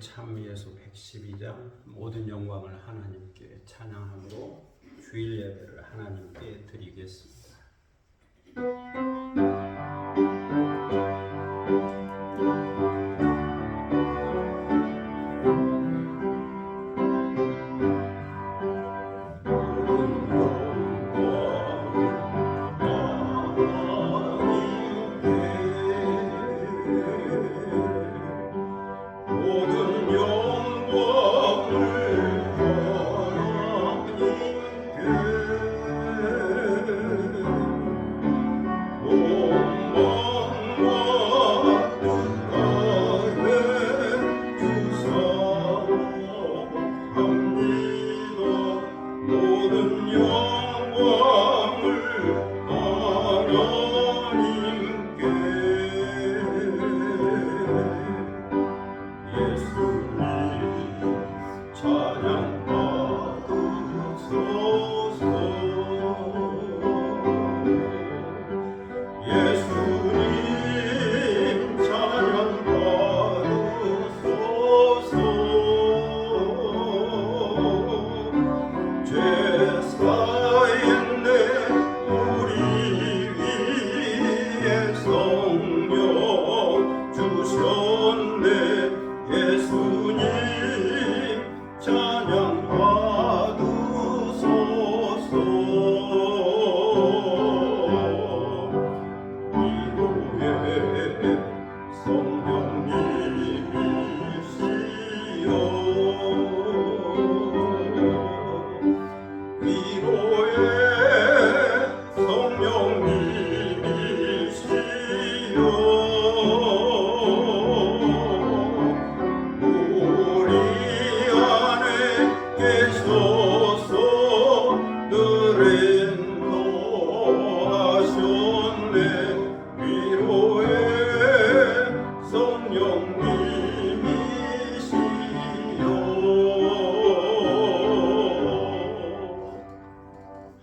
찬미예수 112장 모든 영광을 하나님께 찬양함으로 주일 예배를 하나님께 드리겠습니다.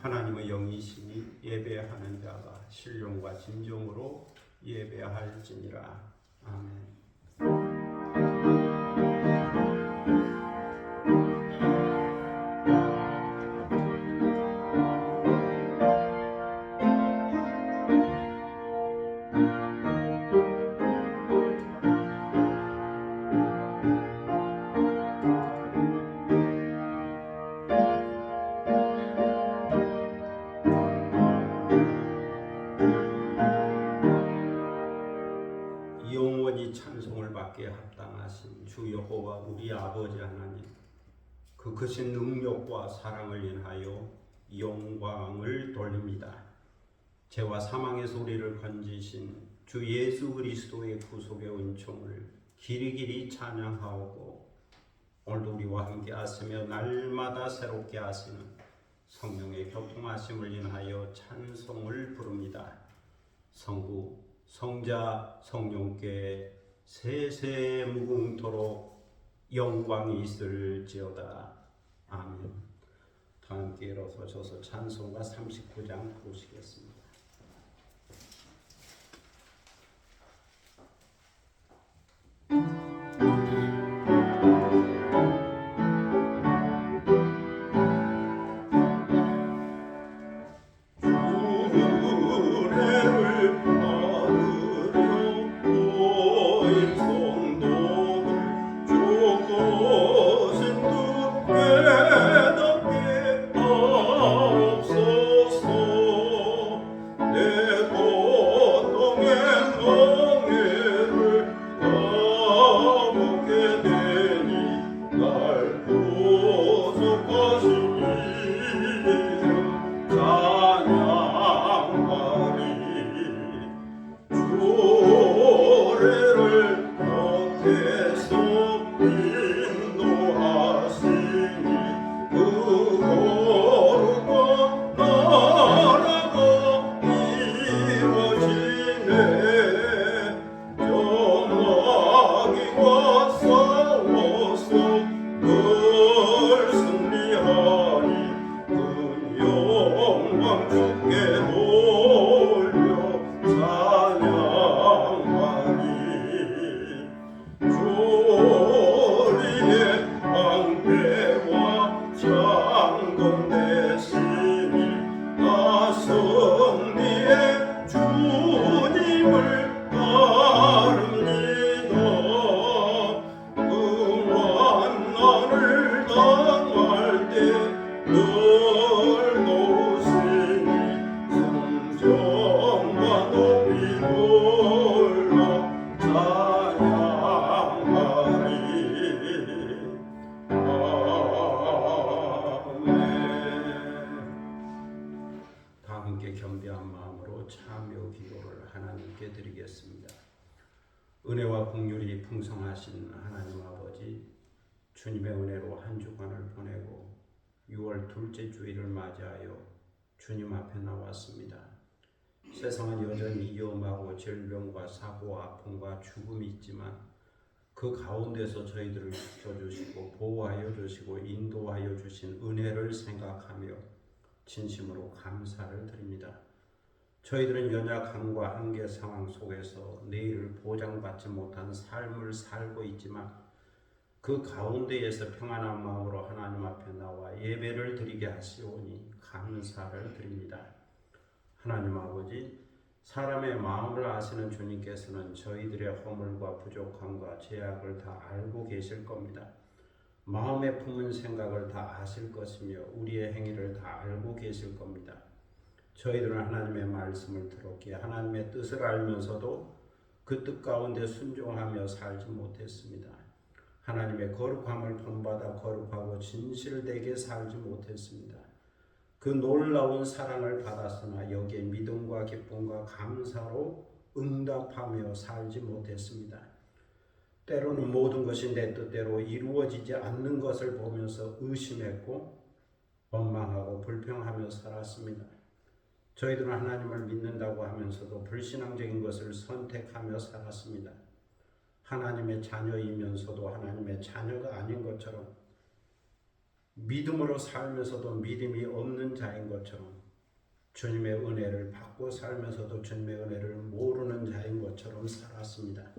하나님의 영이시니 예배하는 자가 신령과 진정으로 예배할지니라. 아멘. 영원히 찬송을 받게 합당하신 주 여호와 우리 아버지 하나님, 그 크신 능력과 사랑을 인하여 영광을 돌립니다. 죄와 사망의 소리를 건지신 주 예수 그리스도의 구속의 은총을 길이길이 찬양하오고, 오늘도 우리와 함께 하시며 날마다 새롭게 하시는 성령의 교통하심을 인하여 찬송을 부릅니다. 성부, 성자, 성령께 세세 무궁토록 영광이 있을지어다. 아멘. 다 함께 일어서셔서 찬송가 39장 부르시겠습니다. 겸손한 마음으로 참여 기도를 하나님께 드리겠습니다. 은혜와 긍휼이 풍성하신 하나님 아버지, 주님의 은혜로 한 주간을 보내고 6월 둘째 주일을 맞이하여 주님 앞에 나왔습니다. 세상은 여전히 위험하고 질병과 사고와 아픔과 죽음이 있지만 그 가운데서 저희들을 지켜주시고 보호하여 주시고 인도하여 주신 은혜를 생각하며 진심으로 감사를 드립니다. 저희들은 연약함과 한계 상황 속에서 내일을 보장받지 못한 삶을 살고 있지만 그 가운데에서 평안한 마음으로 하나님 앞에 나와 예배를 드리게 하시오니 감사를 드립니다. 하나님 아버지, 사람의 마음을 아시는 주님께서는 저희들의 허물과 부족함과 죄악을 다 알고 계실 겁니다. 마음에 품은 생각을 다 아실 것이며 우리의 행위를 다 알고 계실 겁니다. 저희들은 하나님의 말씀을 들었기에 하나님의 뜻을 알면서도 그 뜻 가운데 순종하며 살지 못했습니다. 하나님의 거룩함을 본받아 거룩하고 진실되게 살지 못했습니다. 그 놀라운 사랑을 받았으나 여기에 믿음과 기쁨과 감사로 응답하며 살지 못했습니다. 때로는 모든 것이 내 뜻대로 이루어지지 않는 것을 보면서 의심했고 원망하고 불평하며 살았습니다. 저희들은 하나님을 믿는다고 하면서도 불신앙적인 것을 선택하며 살았습니다. 하나님의 자녀이면서도 하나님의 자녀가 아닌 것처럼 믿음으로 살면서도 믿음이 없는 자인 것처럼 주님의 은혜를 받고 살면서도 주님의 은혜를 모르는 자인 것처럼 살았습니다.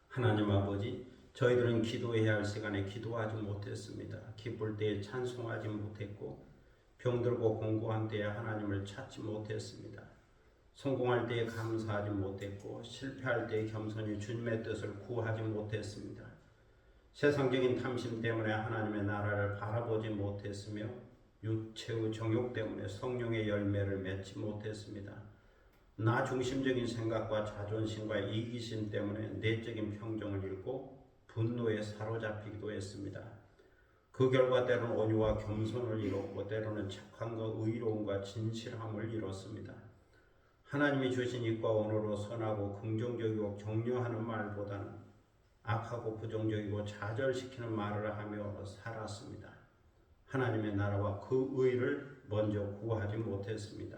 하나님 아버지, 저희들은 기도해야 할 시간에 기도하지 못했습니다. 기쁠 때에 찬송하지 못했고 병들고 공고한 때에 하나님을 찾지 못했습니다. 성공할 때에 감사하지 못했고 실패할 때에 겸손히 주님의 뜻을 구하지 못했습니다. 세상적인 탐심 때문에 하나님의 나라를 바라보지 못했으며 육체의 정욕 때문에 성령의 열매를 맺지 못했습니다. 나 중심적인 생각과 자존심과 이기심 때문에 내적인 평정을 잃고 분노에 사로잡히기도 했습니다. 그 결과 때로는 온유와 겸손을 잃었고 때로는 착함과 의로움과 진실함을 잃었습니다. 하나님이 주신 입과 언어로 선하고 긍정적이고 격려하는 말보다는 악하고 부정적이고 좌절시키는 말을 하며 살았습니다. 하나님의 나라와 그 의를 먼저 구하지 못했습니다.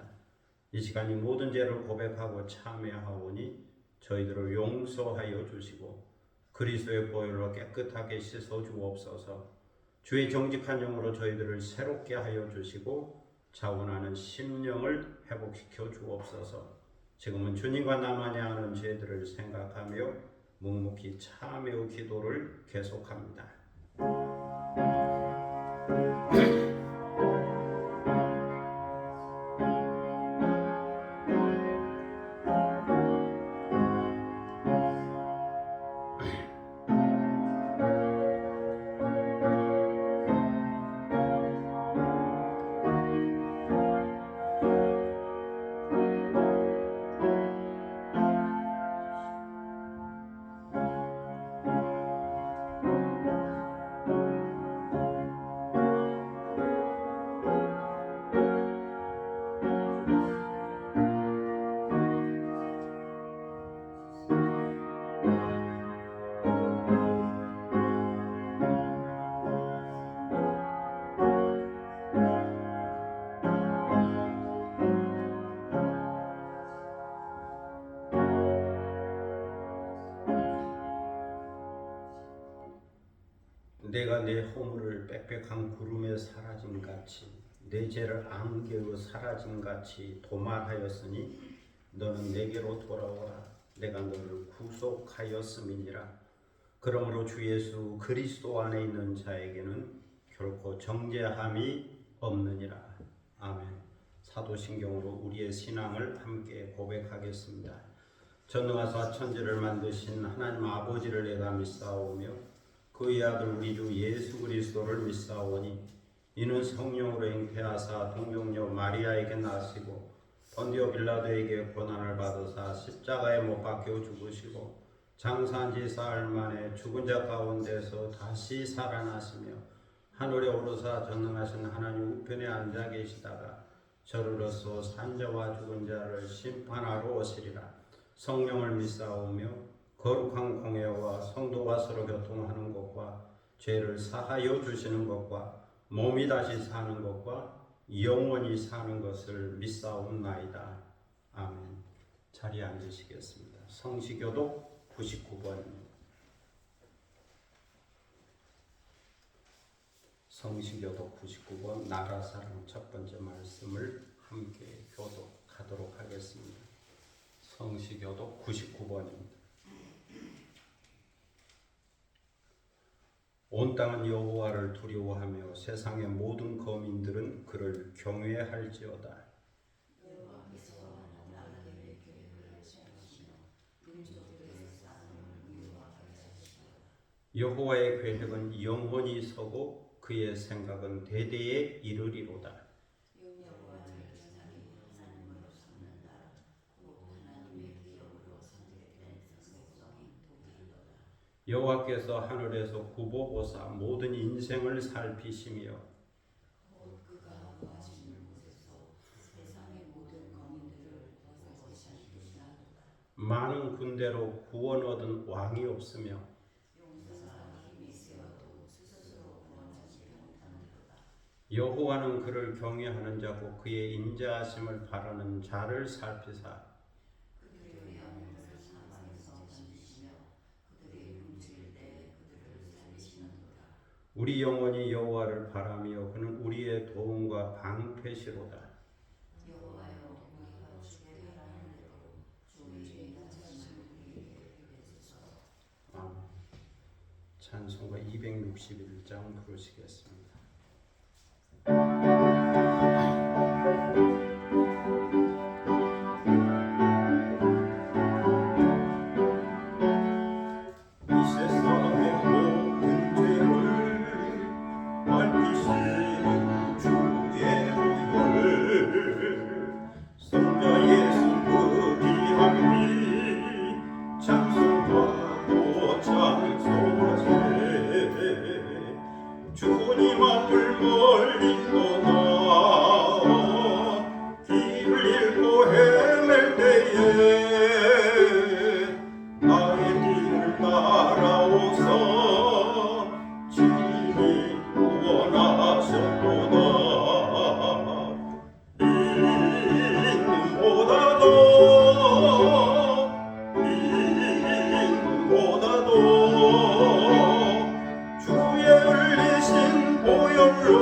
이 시간 이 모든 죄를 고백하고 참회하오니 저희들을 용서하여 주시고 그리스도의 보혈로 깨끗하게 씻어 주옵소서. 주의 정직한 영으로 저희들을 새롭게 하여 주시고 자원하는 심령을 회복시켜 주옵소서. 지금은 주님과 나만이 아는 죄들을 생각하며 묵묵히 참회의 기도를 계속합니다. 내가 내 허물을 빽빽한 구름에 사라진 같이 내 죄를 안개로 사라진 같이 도말하였으니 너는 내게로 돌아오라. 내가 너를 구속하였음이니라. 그러므로 주 예수 그리스도 안에 있는 자에게는 결코 정죄함이 없느니라. 아멘. 사도신경으로 우리의 신앙을 함께 고백하겠습니다. 전능하사 천지를 만드신 하나님 아버지를 내가 믿사오며 그의 아들 우리 주 예수 그리스도를 믿사오니 이는 성령으로 잉태하사 동정녀 마리아에게 나시고 본디오 빌라도에게 고난을 받으사 십자가에 못 박혀 죽으시고 장사한 지 사흘 만에 죽은 자 가운데서 다시 살아나시며 하늘에 오르사 전능하신 하나님 우편에 앉아 계시다가 저로서 산자와 죽은 자를 심판하러 오시리라. 성령을 믿사오며 거룩한 공예와 성도가 서로 교통하는 것과 죄를 사하여 주시는 것과 몸이 다시 사는 것과 영원히 사는 것을 믿사옵나이다. 아멘. 자리에 앉으시겠습니다. 성시교독 99번입니다. 성시교독 99번 나라사랑 첫 번째 말씀을 함께 교독하도록 하겠습니다. 성시교독 99번입니다. 온 땅은 여호와를 두려워하며 세상의 모든 거민들은 그를 경외할지어다. 여호와의 계획은 영원히 서고 그의 생각은 대대에 이르리로다. 여호와께서 하늘에서 구보보사 모든 인생을 살피시며 많은 군대로 구원 얻은 왕이 없으며 여호와는 그를 경외하는 자고 그의 인자하심을 바라는 자를 살피사 우리 영혼이 여호와를 바라며 그는 우리의 도움과 방패시로다. 찬송가 261장 부르시겠습니다. 주님 앞을 멀리 떠나 길을 잃고 헤맬 때에 나의 길을 따라오사 주님이 구원하셨도다. 인보다도 주의 흘리신 보혈로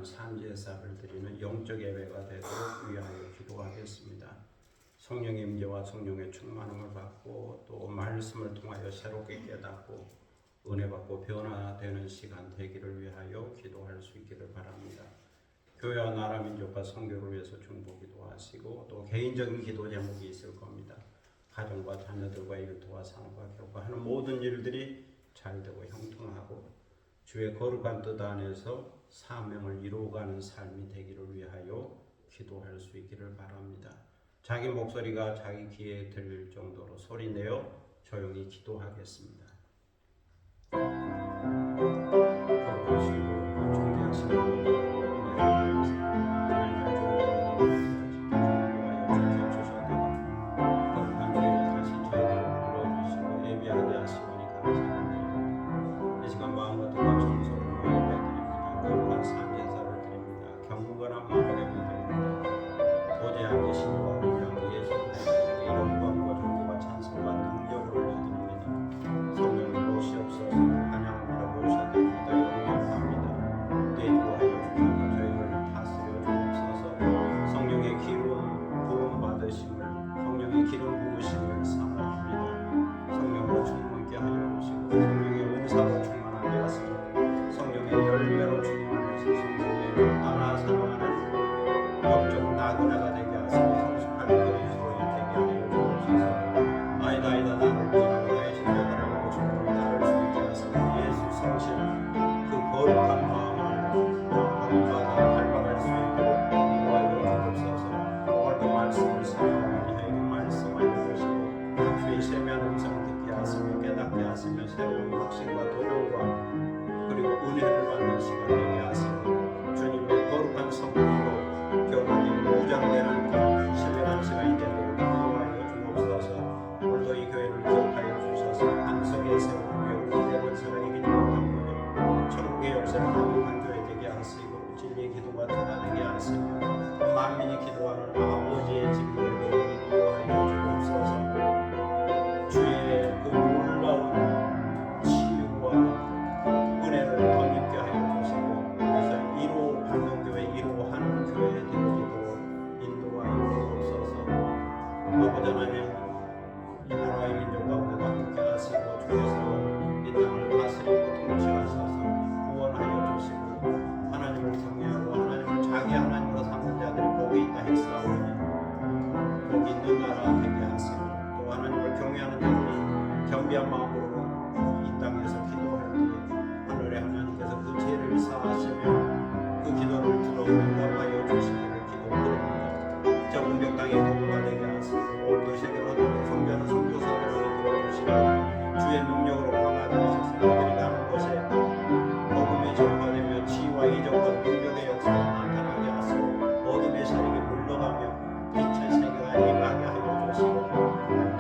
거룩한 산제사를 드리는 영적 예배가 되도록 위하여 기도하겠습니다. 성령의 임재와 성령의 충만함을 받고 또 말씀을 통하여 새롭게 깨닫고 은혜 받고 변화되는 시간 되기를 위하여 기도할 수 있기를 바랍니다. 교회와 나라 민족과 선교를 위해서 중보기도 하시고 또 개인적인 기도 제목이 있을 겁니다. 가정과 자녀들과 일터와 산업과 교육하는 모든 일들이 잘되고 형통하고 주의 거룩한 뜻 안에서 사명을 이루어가는 삶이 되기를 위하여 기도할 수 있기를 바랍니다. 자기 목소리가 자기 귀에 들릴 정도로 소리내어 조용히 기도하겠습니다. 거룩하시고 존귀하시고 새로운 확신과 도전과 그리고 은혜를 받는 시간 되게 하시고 주님의 거룩한 성품으로 교만이 무장되는 신뢰한 시간이 되도록 인도하여 주옵소서. 오늘도 이 교회를 기억하여 주셔서 반석에 세우고 우리의 사가 이기지 못한 교회 천국의 열쇠를 강력한 교회 되게 하시고 진리의 기도가 드러나게 하시며 만민이 기도하는 아버지의 진리를 인도하여 주옵소서. 주의 그 놀라운 은혜를 더 깊게 하여 주시고 그래서 1호 방송교회 1호 하는 교회 되도록 인도하여 주옵소서. 아버지 하나님 이 나라의 민족 가운데 함께 하시고 주께서 이 땅을 다스리고 통치하셔서 구원하여 주시고 하나님을 경외하고 하나님을 자기 하나님으로 삼는 자들이 복이 있다 했사오니 복이 있는 나라 되게 하시고 또 하나님을 경외하는 자들이 겸비한 마음으로 이 땅에서 기도할 때 하늘의 하나님께서 그 죄를 사하시며 그 기도를 들어 응답하여 주시기를 기도드립니다. 저 공격 땅의 도구가 되게 하시고 오늘도 세계로 성전한 선교사들을 들어주시고 주의 능력으로 강하게 하셔서 그들이 가는 곳에 복음이 전파되며 치유와 이적과 능력의 역사가 나타나게 하시고 어둠의 세력이 물러가며 빛의 세계가 임하게 하여 주시고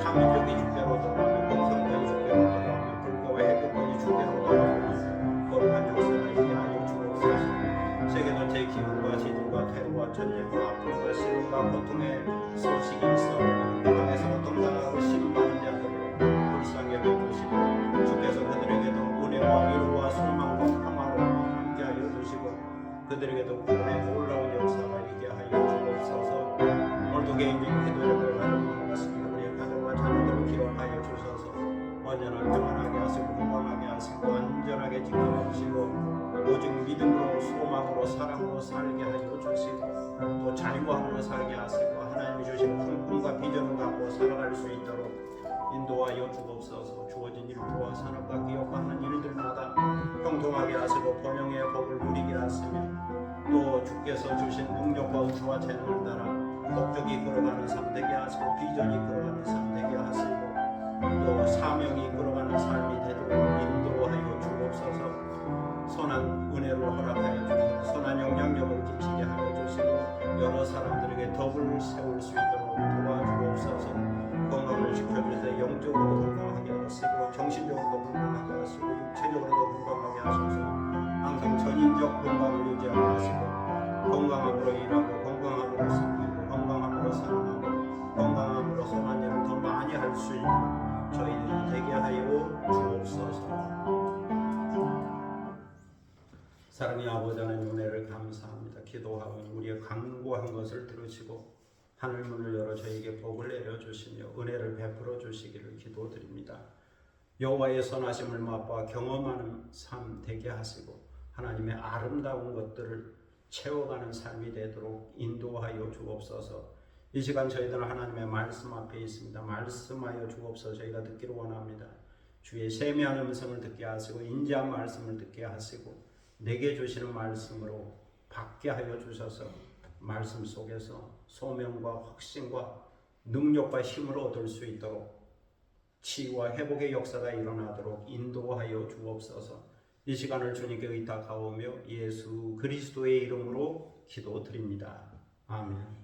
타민족이 주께로 돌아오며 공산당이 주께로 돌아오며 불교와 해결권이 주께로 돌아오며 거룩한 역사가 있게 하여 주옵소서. 세계 전체의 기근과 시들과 테러와 전쟁과 아픔과 시름과 고통의 소식이 있어 그 땅에서 고통당하고 심많은 자들을 불쌍히 여겨주시고 주께서 그들에게도 은혜와 위로와 소망과 평화로 함께하여 주시고 그들에게도 구원의 놀라운 역사가 있게 하여 주옵소서. 오늘도 개인적인 기도를 가지고 있습니다. 우리의 가정과 자녀들을 기억하여 주셔서 언제나 평안하게 하시고 건강하게 하시고 안전하게 지켜주시고 오직 믿음으로 소망으로 사랑으로 살게 하여 주시고 또 자유함으로 살게 하시고 하나님이 주신 꿈과 비전을 갖고 살아갈 수 있도록 인도하여 주옵소서. 주어진 일과 산업과 기업과 하는 일들마다 형통하게 하시고 번영의 복을 누리게 하시며 또 주께서 주신 능력과 은사와 재능을 따라 목적이 걸어가는 삶 되게 하시고 비전이 걸어가는 삶 되게 하시고 또 사명이 걸어가는 삶이 되도록 인도하여 주옵소서. 선한 은혜를 허락하여 주시고 선한 영향력을 끼치게 하여 주시고 여러 사람들에게 덕을 세울 수 있도록 도와주옵소서. 건강을 지켜주셔서 영적으로도 건강하게 하시고 정신적으로도 건강하게 하시고 육체적으로도 건강하게 하셔서 항상 전인적 건강을 유지하게 하시고 건강함으로 일하고 건강함으로 섬기고 건강함으로 사랑하고 건강함으로 선한 일을 더 많이 할 수 있는 저희들이 되게 하여 주옵소서. 사랑의 아버지 하나님 은혜를 감사합니다. 기도하오니 우리의 간구한 것을 들으시고 하늘 문을 열어 저희에게 복을 내려주시며 은혜를 베풀어 주시기를 기도드립니다. 여호와의 선하심을 맛보아 경험하는 삶 되게 하시고 하나님의 아름다운 것들을 채워가는 삶이 되도록 인도하여 주옵소서. 이 시간 저희들은 하나님의 말씀 앞에 있습니다. 말씀하여 주옵소서. 저희가 듣기를 원합니다. 주의 세미한 음성을 듣게 하시고 인자한 말씀을 듣게 하시고 내게 주시는 말씀으로 받게 하여 주셔서 말씀 속에서 소명과 확신과 능력과 힘을 얻을 수 있도록 치유와 회복의 역사가 일어나도록 인도하여 주옵소서. 이 시간을 주님께 의탁하오며 예수 그리스도의 이름으로 기도드립니다. 아멘.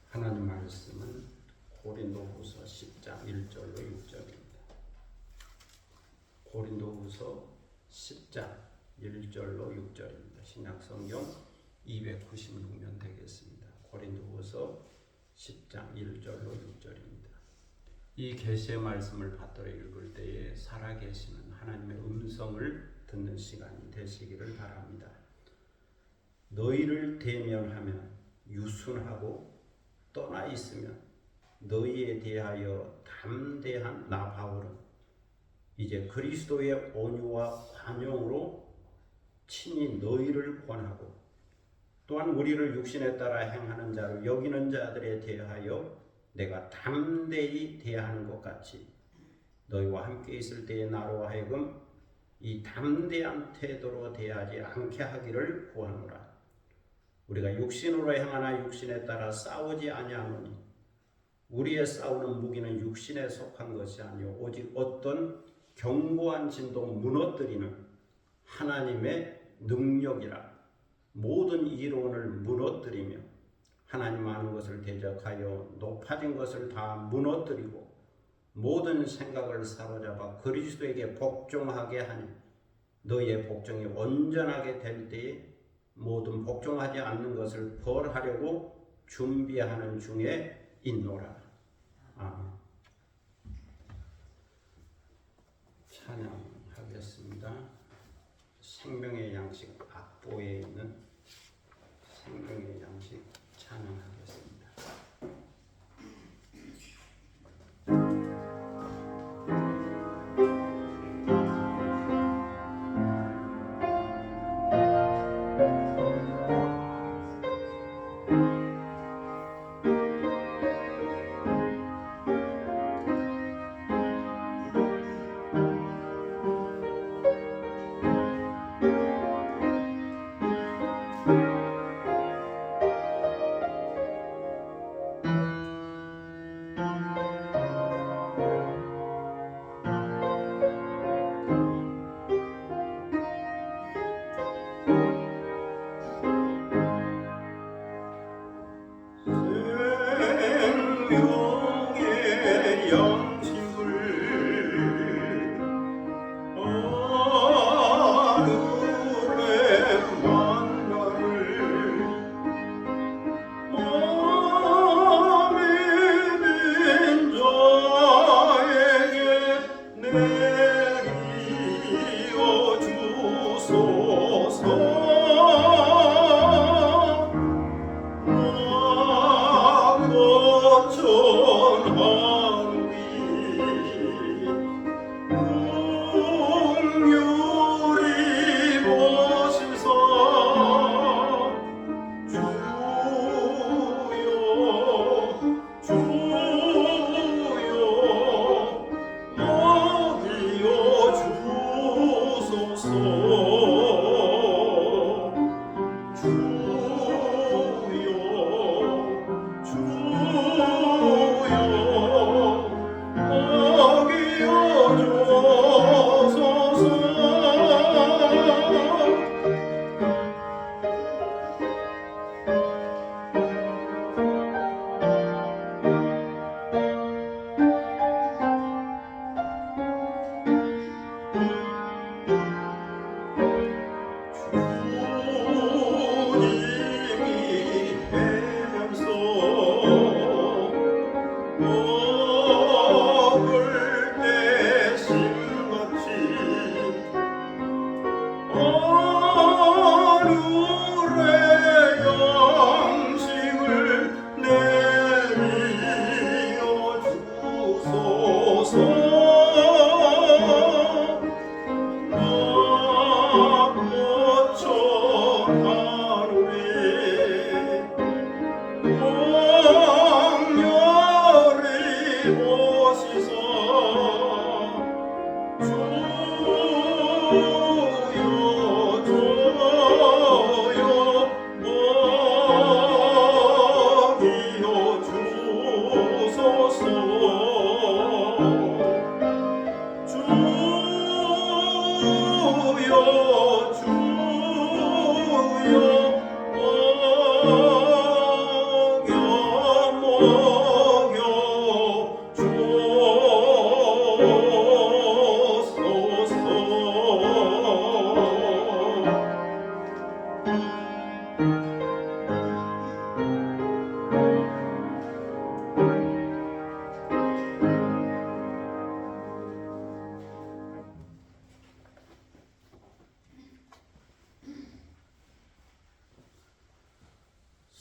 하나님 말씀은 고린도후서 10장 1절로 6절입니다. 고린도후서 10장 1절로 6절입니다. 신약성경 296면 되겠습니다. 고린도후서 10장 1절로 6절입니다. 이 계시의 말씀을 받들어 읽을 때에 살아계시는 하나님의 음성을 듣는 시간이 되시기를 바랍니다. 너희를 대면하면 유순하고 떠나 있으면 너희에 대하여 담대한 나 바울은 이제 그리스도의 온유와 관용으로 친히 너희를 권하고 또한 우리를 육신에 따라 행하는 자를 여기는 자들에 대하여 내가 담대히 대하는 것 같이 너희와 함께 있을 때에 나로 하여금 이 담대한 태도로 대하지 않게 하기를 구하노라. 우리가 육신으로 행하나 육신에 따라 싸우지 아니하노니 우리의 싸우는 무기는 육신에 속한 것이 아니요 오직 어떤 견고한 진도 무너뜨리는 하나님의 능력이라. 모든 이론을 무너뜨리며 하나님 아는 것을 대적하여 높아진 것을 다 무너뜨리고 모든 생각을 사로잡아 그리스도에게 복종하게 하니 너희의 복종이 온전하게 될 때에 모든 복종하지 않는 것을 벌하려고 준비하는 중에 있노라. 아멘. 찬양하겠습니다. 생명의 양식 악보에 있는 생명의 양식 찬양하겠습니다. 내리어 주소서.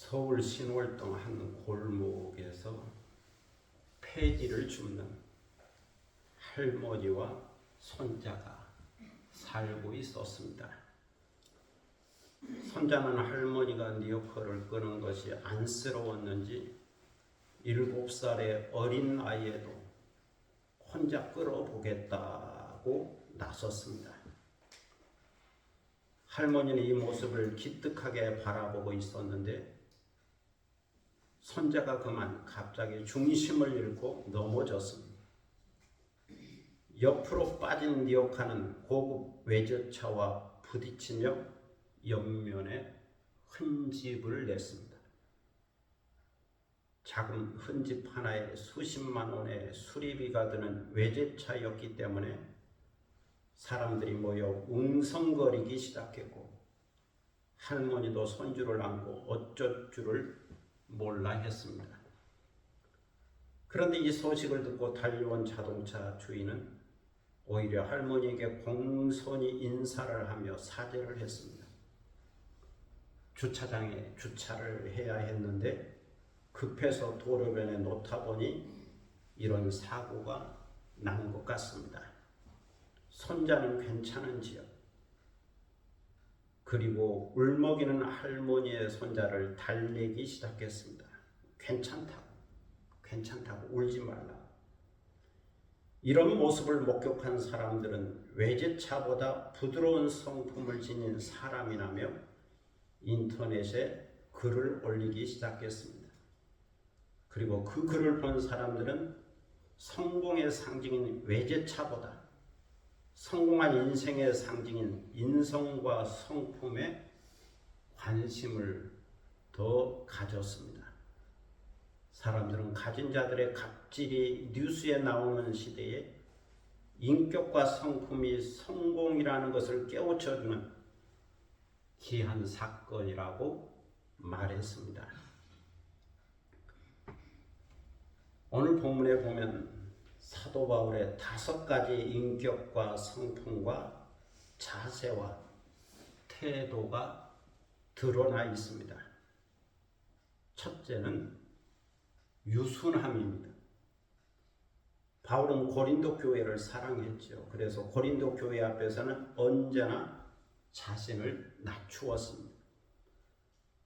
서울 신월동 한 골목에서 폐지를 줍는 할머니와 손자가 살고 있었습니다. 손자는 할머니가 리어커를 끄는 것이 안쓰러웠는지 7살의 어린 아이에도 혼자 끌어보겠다고 나섰습니다. 할머니는 이 모습을 기특하게 바라보고 있었는데 손자가 그만 갑자기 중심을 잃고 넘어졌습니다. 옆으로 빠진 리어카는 고급 외제차와 부딪히며 옆면에 흠집을 냈습니다. 작은 흠집 하나에 수십만 원의 수리비가 드는 외제차였기 때문에 사람들이 모여 웅성거리기 시작했고 할머니도 손주를 안고 어쩔 줄을 몰라 했습니다. 그런데 이 소식을 듣고 달려온 자동차 주인은 오히려 할머니에게 공손히 인사를 하며 사죄를 했습니다. 주차장에 주차를 해야 했는데 급해서 도로변에 놓다 보니 이런 사고가 난 것 같습니다. 손자는 괜찮은지요? 그리고 울먹이는 할머니의 손자를 달래기 시작했습니다. 괜찮다고 울지 말라. 이런 모습을 목격한 사람들은 외제차보다 부드러운 성품을 지닌 사람이라며 인터넷에 글을 올리기 시작했습니다. 그리고 그 글을 본 사람들은 성공의 상징인 외제차보다 성공한 인생의 상징인 인성과 성품에 관심을 더 가졌습니다. 사람들은 가진 자들의 갑질이 뉴스에 나오는 시대에 인격과 성품이 성공이라는 것을 깨우쳐주는 귀한 사건이라고 말했습니다. 오늘 본문에 보면 사도 바울의 5가지 인격과 성품과 자세와 태도가 드러나 있습니다. 첫째는 유순함입니다. 바울은 고린도 교회를 사랑했죠. 그래서 고린도 교회 앞에서는 언제나 자신을 낮추었습니다.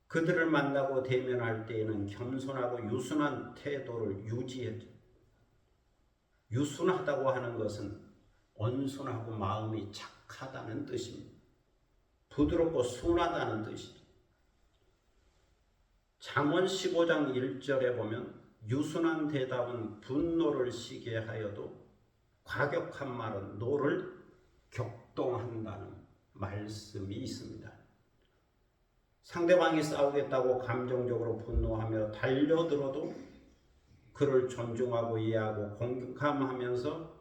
그들을 만나고 대면할 때에는 겸손하고 유순한 태도를 유지했죠. 유순하다고 하는 것은 온순하고 마음이 착하다는 뜻입니다. 부드럽고 순하다는 뜻이죠. 잠언 15장 1절에 보면 유순한 대답은 분노를 시게 하여도 과격한 말은 노를 격동한다는 말씀이 있습니다. 상대방이 싸우겠다고 감정적으로 분노하며 달려들어도 그를 존중하고 이해하고 공감하면서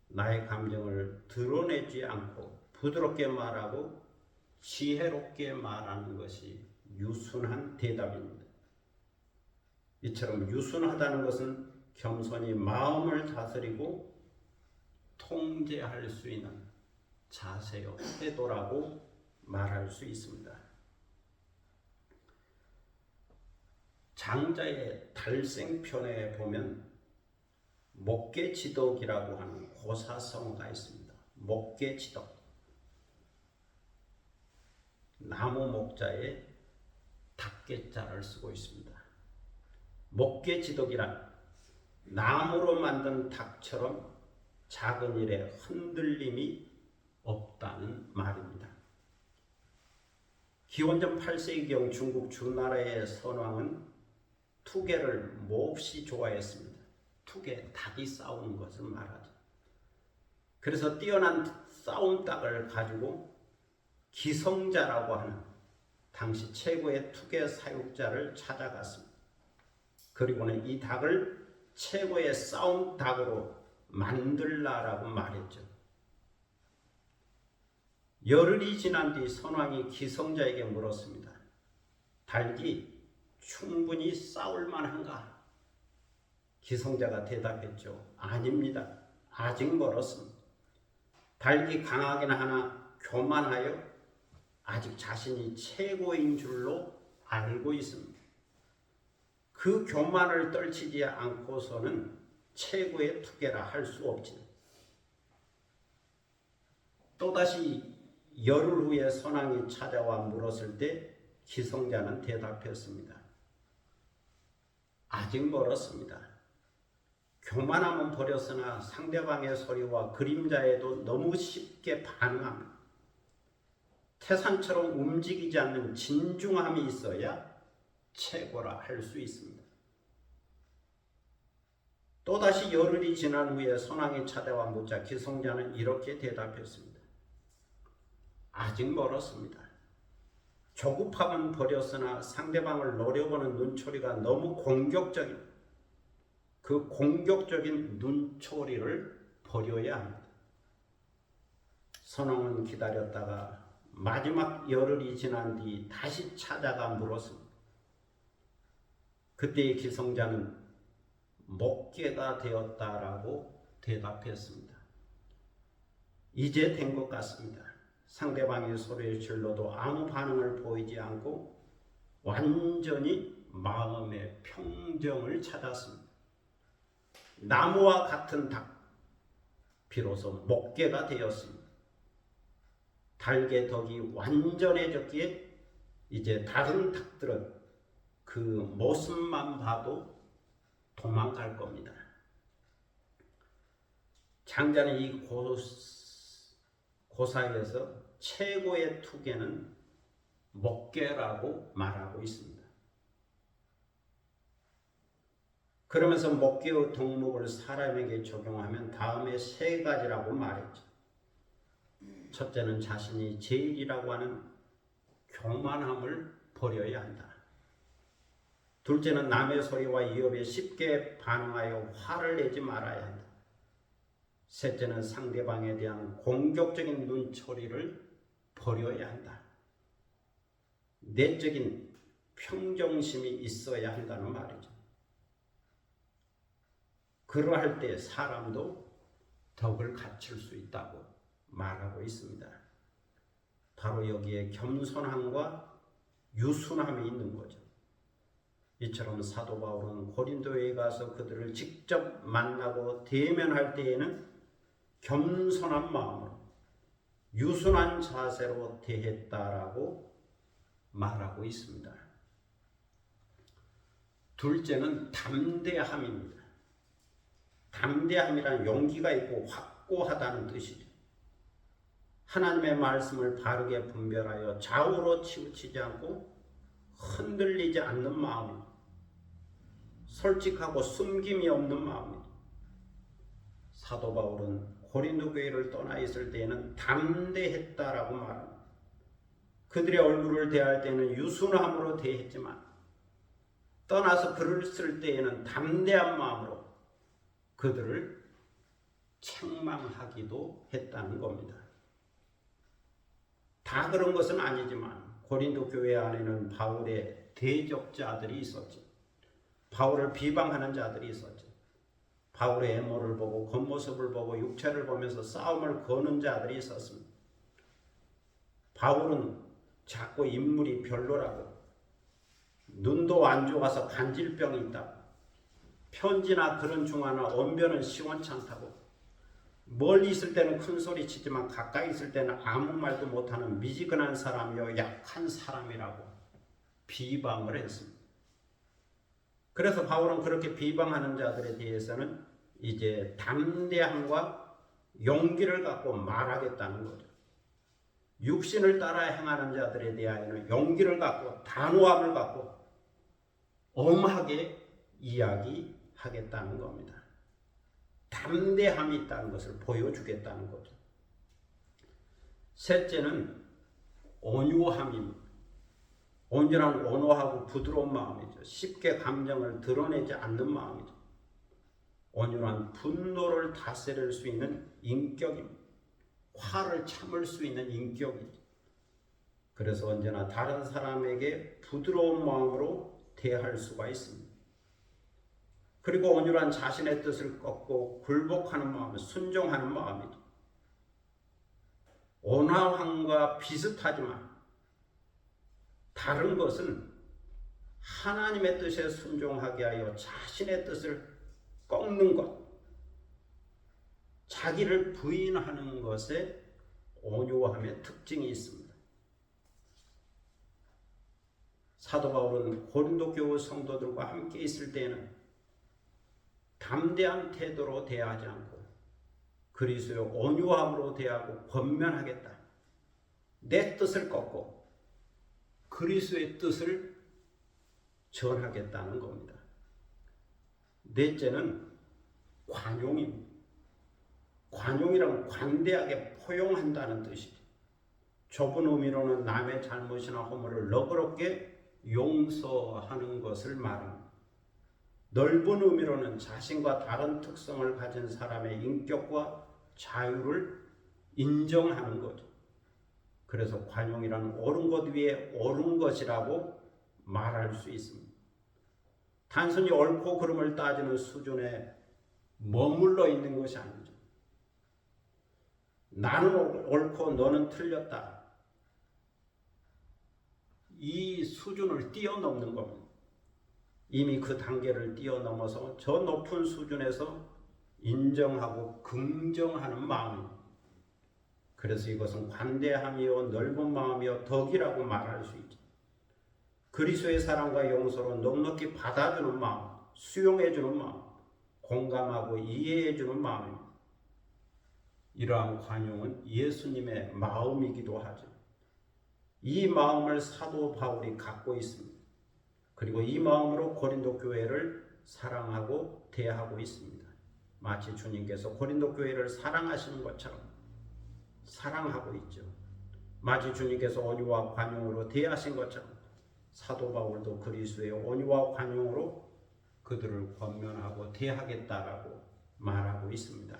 나의 감정을 드러내지 않고 부드럽게 말하고 지혜롭게 말하는 것이 유순한 대답입니다. 이처럼 유순하다는 것은 겸손히 마음을 다스리고 통제할 수 있는 자세요, 태도라고 말할 수 있습니다. 장자의 달생편에 보면 목계지덕이라고 하는 고사성어가 있습니다. 목계지덕, 나무 목자에 닭개자를 쓰고 있습니다. 목계지덕이란 나무로 만든 닭처럼 작은 일에 흔들림이 없다는 말입니다. 기원전 8세기경 중국 주나라의 선왕은 투개를 몹시 좋아했습니다. 투개, 닭이 싸우는 것을 말하죠. 그래서 뛰어난 싸움닭을 가지고 기성자라고 하는 당시 최고의 투개 사육자를 찾아갔습니다. 그리고는 이 닭을 최고의 싸움닭으로 만들라라고 말했죠. 열흘이 지난 뒤 선왕이 기성자에게 물었습니다. 닭이 충분히 싸울 만한가? 기성자가 대답했죠. 아닙니다. 아직 멀었습니다. 닭이 강하긴 하나 교만하여 아직 자신이 최고인 줄로 알고 있습니다. 그 교만을 떨치지 않고서는 최고의 투개라 할 수 없지. 또다시 열흘 후에 선왕이 찾아와 물었을 때 기성자는 대답했습니다. 아직 멀었습니다. 교만함은 버렸으나 상대방의 소리와 그림자에도 너무 쉽게 반응합니다. 태산처럼 움직이지 않는 진중함이 있어야 최고라 할 수 있습니다. 또다시 열흘이 지난 후에 선왕이 찾아와 묻자 기성자는 이렇게 대답했습니다. 아직 멀었습니다. 조급함은 버렸으나 상대방을 노려보는 눈초리가 너무 공격적인 그 공격적인 눈초리를 버려야 합니다. 선왕은 기다렸다가 마지막 열흘이 지난 뒤 다시 찾아가 물었습니다. 그때의 기성자는 목계가 되었다라고 대답했습니다. 이제 된 것 같습니다. 상대방의 소리를 질러도 아무 반응을 보이지 않고 완전히 마음의 평정을 찾았습니다. 나무와 같은 닭, 비로소 목계가 되었습니다. 닭의 덕이 완전해졌기에 이제 다른 닭들은 그 모습만 봐도 도망갈 겁니다. 장자는 이 고사에서 최고의 투개는 목계라고 말하고 있습니다. 그러면서 목계의 덕목을 사람에게 적용하면 다음에 3가지라고 말했죠. 첫째는 자신이 제일이라고 하는 교만함을 버려야 한다. 둘째는 남의 소리와 위협에 쉽게 반응하여 화를 내지 말아야 한다. 셋째는 상대방에 대한 공격적인 눈초리를 버려야 한다. 내적인 평정심이 있어야 한다는 말이죠. 그러할 때 사람도 덕을 갖출 수 있다고 말하고 있습니다. 바로 여기에 겸손함과 유순함이 있는 거죠. 이처럼 사도 바울은 고린도에 가서 그들을 직접 만나고 대면할 때에는 겸손한 마음으로 유순한 자세로 대했다라고 말하고 있습니다. 둘째는 담대함입니다. 담대함이란 용기가 있고 확고하다는 뜻이죠. 하나님의 말씀을 바르게 분별하여 좌우로 치우치지 않고 흔들리지 않는 마음입니다. 솔직하고 숨김이 없는 마음입니다. 사도 바울은 고린도 교회를 떠나 있을 때에는 담대했다라고 말합니다. 그들의 얼굴을 대할 때는 유순함으로 대했지만 떠나서 글을 쓸 때에는 담대한 마음으로 그들을 책망하기도 했다는 겁니다. 다 그런 것은 아니지만 고린도 교회 안에는 바울의 대적자들이 있었죠. 바울을 비방하는 자들이 있었죠. 바울의 애모를 보고 겉모습을 보고 육체를 보면서 싸움을 거는 자들이 있었습니다. 바울은 자꾸 인물이 별로라고, 눈도 안 좋아서 간질병이 있다고, 편지나 글은 중하나 언변은 시원찮다고, 멀리 있을 때는 큰 소리 치지만 가까이 있을 때는 아무 말도 못하는 미지근한 사람이요 약한 사람이라고 비방을 했습니다. 그래서 바울은 그렇게 비방하는 자들에 대해서는 이제 담대함과 용기를 갖고 말하겠다는 거죠. 육신을 따라 행하는 자들에 대하여는 용기를 갖고 단호함을 갖고 엄하게 이야기하겠다는 겁니다. 담대함이 있다는 것을 보여주겠다는 거죠. 셋째는 온유함입니다. 온유란 온화하고 부드러운 마음이죠. 쉽게 감정을 드러내지 않는 마음이죠. 온유란 분노를 다스릴 수 있는 인격입니다. 화를 참을 수 있는 인격이죠. 그래서 언제나 다른 사람에게 부드러운 마음으로 대할 수가 있습니다. 그리고 온유란 자신의 뜻을 꺾고 굴복하는 마음, 순종하는 마음이죠. 온화함과 비슷하지만 다른 것은 하나님의 뜻에 순종하게 하여 자신의 뜻을 꺾는 것, 자기를 부인하는 것에 온유함의 특징이 있습니다. 사도 바울은 고린도 교회 성도들과 함께 있을 때에는 담대한 태도로 대하지 않고 그리스도의 온유함으로 대하고 권면하겠다. 내 뜻을 꺾고 그리스도의 뜻을 전하겠다는 겁니다. 넷째는 관용입니다. 관용이란 관대하게 포용한다는 뜻이죠. 좁은 의미로는 남의 잘못이나 허물을 너그럽게 용서하는 것을 말합니다. 넓은 의미로는 자신과 다른 특성을 가진 사람의 인격과 자유를 인정하는 거죠. 그래서 관용이란 옳은 것 위에 옳은 것이라고 말할 수 있습니다. 단순히 옳고 그름을 따지는 수준에 머물러 있는 것이 아니죠. 나는 옳고 너는 틀렸다. 이 수준을 뛰어넘는 겁니다. 이미 그 단계를 뛰어넘어서 저 높은 수준에서 인정하고 긍정하는 마음입니다. 그래서 이것은 관대함이요 넓은 마음이요 덕이라고 말할 수 있죠. 그리스도의 사랑과 용서로 넉넉히 받아주는 마음, 수용해주는 마음, 공감하고 이해해주는 마음입니다. 이러한 관용은 예수님의 마음이기도 하죠. 이 마음을 사도 바울이 갖고 있습니다. 그리고 이 마음으로 고린도 교회를 사랑하고 대하고 있습니다. 마치 주님께서 고린도 교회를 사랑하시는 것처럼 사랑하고 있죠. 마치 주님께서 온유와 관용으로 대하신 것처럼 사도 바울도 그리스도의 온유와 관용으로 그들을 권면하고 대하겠다라고 말하고 있습니다.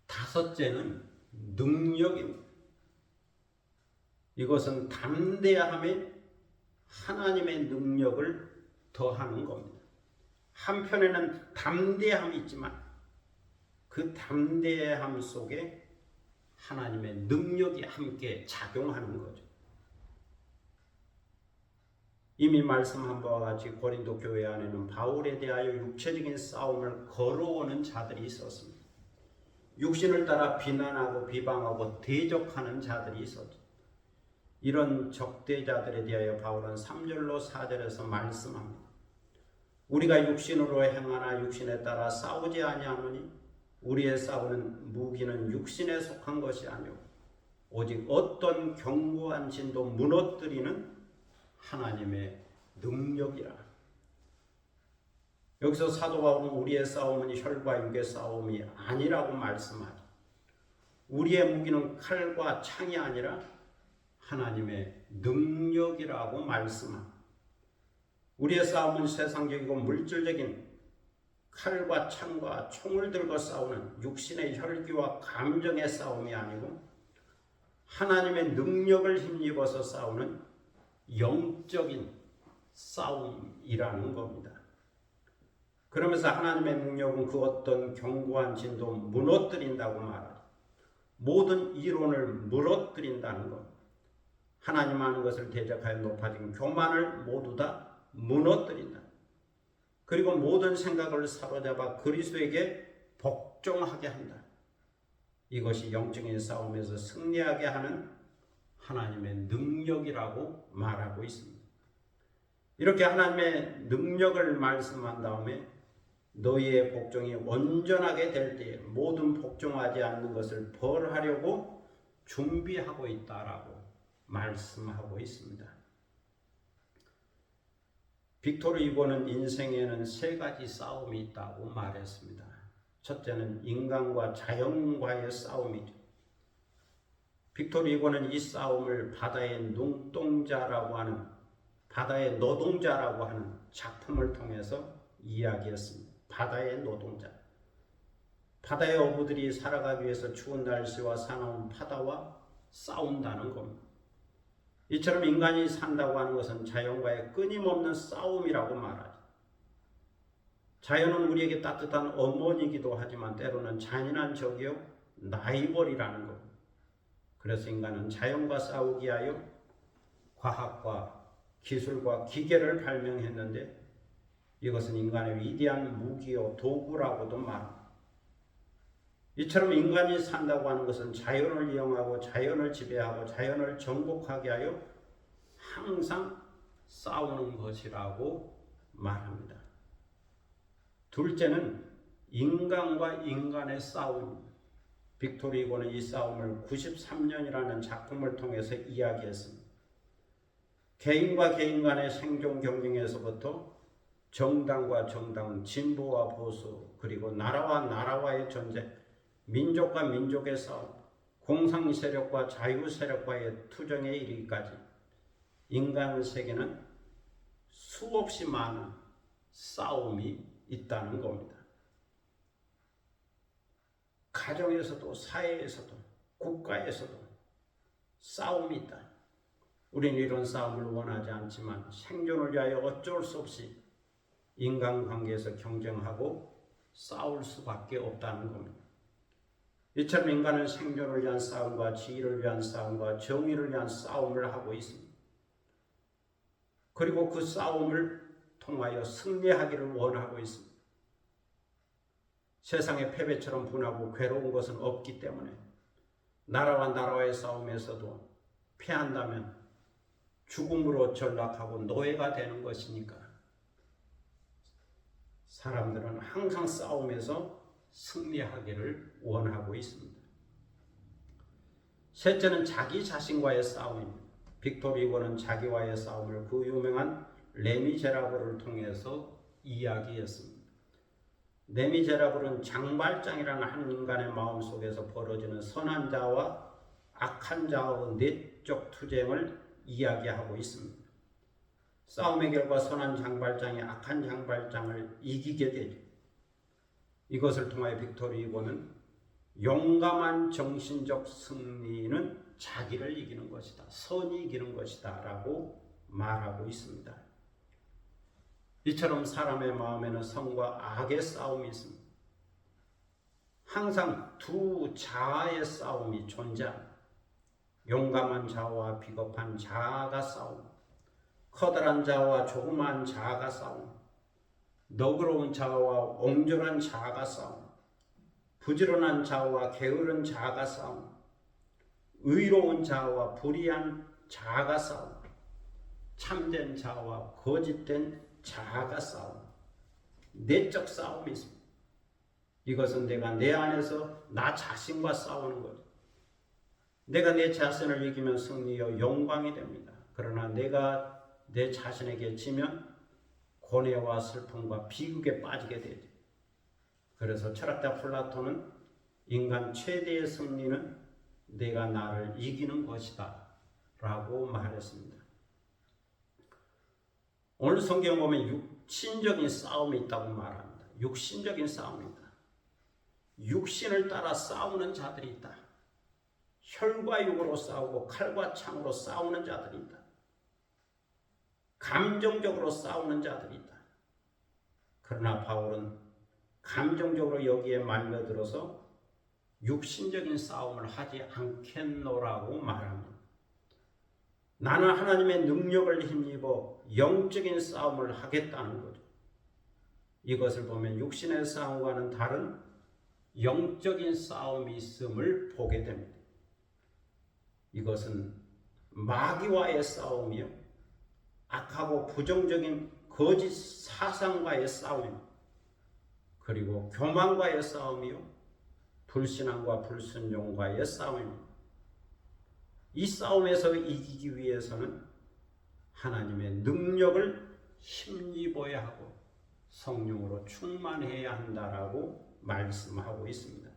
다섯째는 능력입니다. 이것은 담대함에 하나님의 능력을 더하는 겁니다. 한편에는 담대함이 있지만 그 담대함 속에 하나님의 능력이 함께 작용하는 거죠. 이미 말씀한 바와 같이 고린도 교회 안에는 바울에 대하여 육체적인 싸움을 걸어오는 자들이 있었습니다. 육신을 따라 비난하고 비방하고 대적하는 자들이 있었죠. 이런 적대자들에 대하여 바울은 3절로 4절에서 말씀합니다. 우리가 육신으로 행하나 육신에 따라 싸우지 아니하노니 우리의 싸우는 무기는 육신에 속한 것이 아니오 오직 어떤 견고한 진도 무너뜨리는 하나님의 능력이라. 여기서 사도 바울은 우리의 싸움은 혈과 육의 싸움이 아니라고 말씀하죠. 우리의 무기는 칼과 창이 아니라 하나님의 능력이라고 말씀합니다. 우리의 싸움은 세상적이고 물질적인 칼과 창과 총을 들고 싸우는 육신의 혈기와 감정의 싸움이 아니고 하나님의 능력을 힘입어서 싸우는 영적인 싸움이라는 겁니다. 그러면서 하나님의 능력은 그 어떤 견고한 진도 무너뜨린다고 말하죠. 모든 이론을 무너뜨린다는 것. 하나님 아는 것을 대적하여 높아진 교만을 모두 다 무너뜨린다. 그리고 모든 생각을 사로잡아 그리스도에게 복종하게 한다. 이것이 영적인 싸움에서 승리하게 하는 하나님의 능력이라고 말하고 있습니다. 이렇게 하나님의 능력을 말씀한 다음에 너희의 복종이 온전하게 될 때에 모든 복종하지 않는 것을 벌하려고 준비하고 있다라고 말씀하고 있습니다. 빅토르 이고는 인생에는 세 가지 싸움이 있다고 말했습니다. 첫째는 인간과 자연과의 싸움이죠. 빅토르 이고는 이 싸움을 바다의 노동자라고 하는 작품을 통해서 이야기했습니다. 바다의 노동자. 바다의 어부들이 살아가기 위해서 추운 날씨와 사나운 바다와 싸운다는 겁니다. 이처럼 인간이 산다고 하는 것은 자연과의 끊임없는 싸움이라고 말하죠. 자연은 우리에게 따뜻한 어머니이기도 하지만 때로는 잔인한 적이요 라이벌이라는 겁니다. 그래서 인간은 자연과 싸우기 위하여 과학과 기술과 기계를 발명했는데 이것은 인간의 위대한 무기요 도구라고도 말합니다. 이처럼 인간이 산다고 하는 것은 자연을 이용하고 자연을 지배하고 자연을 정복하게 하여 항상 싸우는 것이라고 말합니다. 둘째는 인간과 인간의 싸움입니다. 빅토르 이고는 이 싸움을 93년이라는 작품을 통해서 이야기했습니다. 개인과 개인 간의 생존 경쟁에서부터 정당과 정당, 진보와 보수, 그리고 나라와 나라와의 전쟁, 민족과 민족의 싸움, 공상 세력과 자유 세력과의 투쟁에 이르기까지 인간 세계는 수없이 많은 싸움이 있다는 겁니다. 가정에서도 사회에서도 국가에서도 싸움이 있다. 우리는 이런 싸움을 원하지 않지만 생존을 위하여 어쩔 수 없이 인간관계에서 경쟁하고 싸울 수밖에 없다는 겁니다. 이처럼 인간은 생존을 위한 싸움과 지위를 위한 싸움과 정의를 위한 싸움을 하고 있습니다. 그리고 그 싸움을 통하여 승리하기를 원하고 있습니다. 세상의 패배처럼 분하고 괴로운 것은 없기 때문에 나라와 나라와의 싸움에서도 패한다면 죽음으로 전락하고 노예가 되는 것이니까 사람들은 항상 싸움에서 승리하기를 원하고 있습니다. 셋째는 자기 자신과의 싸움입니다. 빅토르 이고는 자기와의 싸움을 그 유명한 레미제라블을 통해서 이야기했습니다. 레미제라블은 장발장이라는 한 인간의 마음속에서 벌어지는 선한 자와 악한 자의 내적 투쟁을 이야기하고 있습니다. 싸움의 결과 선한 장발장이 악한 장발장을 이기게 되죠. 이것을 통하여 빅토르 이고는 용감한 정신적 승리는 자기를 이기는 것이다. 선이 이기는 것이다 라고 말하고 있습니다. 이처럼 사람의 마음에는 성과 악의 싸움이 있습니다. 항상 두 자아의 싸움이 존재합니다. 용감한 자아와 비겁한 자아가 싸움, 커다란 자아와 조그마한 자아가 싸움, 너그러운 자아와 옹졸한 자아가 싸움, 부지런한 자아와 게으른 자아가 싸움, 의로운 자아와 불의한 자아가 싸움, 참된 자아와 거짓된 자아가 싸움, 내적 싸움이 있습니다. 이것은 내가 내 안에서 나 자신과 싸우는 거죠. 내가 내 자신을 이기면 승리여 영광이 됩니다. 그러나 내가 내 자신에게 지면 고뇌와 슬픔과 비극에 빠지게 되죠. 그래서 철학자 플라톤은 인간 최대의 승리는 내가 나를 이기는 것이다 라고 말했습니다. 오늘 성경 보면 육신적인 싸움이 있다고 말합니다. 육신적인 싸움이다. 육신을 따라 싸우는 자들이 있다. 혈과 육으로 싸우고 칼과 창으로 싸우는 자들이 있다. 감정적으로 싸우는 자들이 있다. 그러나 바울은 감정적으로 여기에 말려들어서 육신적인 싸움을 하지 않겠노라고 말합니다. 나는 하나님의 능력을 힘입어 영적인 싸움을 하겠다는 거죠. 이것을 보면 육신의 싸움과는 다른 영적인 싸움이 있음을 보게 됩니다. 이것은 마귀와의 싸움이요, 악하고 부정적인 거짓 사상과의 싸움, 그리고 교만과의 싸움이요, 불신앙과 불순종과의 싸움입니다. 이 싸움에서 이기기 위해서는 하나님의 능력을 힘입어야 하고 성령으로 충만해야 한다라고 말씀하고 있습니다.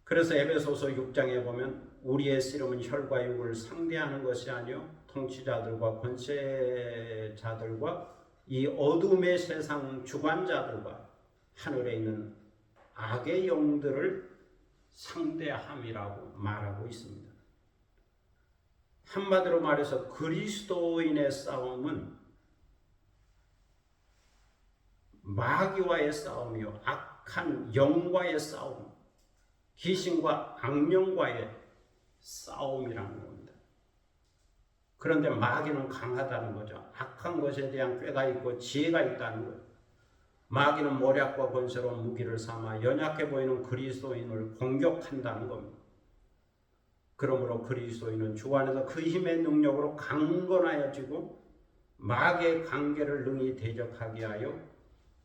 그래서 에베소서 6장에 보면 우리의 씨름은 혈과 육을 상대하는 것이 아니요 통치자들과 권세자들과 이 어둠의 세상 주관자들과 하늘에 있는 악의 영들을 상대함이라고 말하고 있습니다. 한마디로 말해서 그리스도인의 싸움은 마귀와의 싸움이요, 악한 영과의 싸움, 귀신과 악령과의 싸움이라는 겁니다. 그런데 마귀는 강하다는 거죠. 악한 것에 대한 꾀가 있고 지혜가 있다는 거예요. 마귀는 모략과 권세로 무기를 삼아 연약해 보이는 그리스도인을 공격한다는 겁니다. 그러므로 그리스도인은 주 안에서 그 힘의 능력으로 강건하여지고 마귀의 관계를 능히 대적하게 하여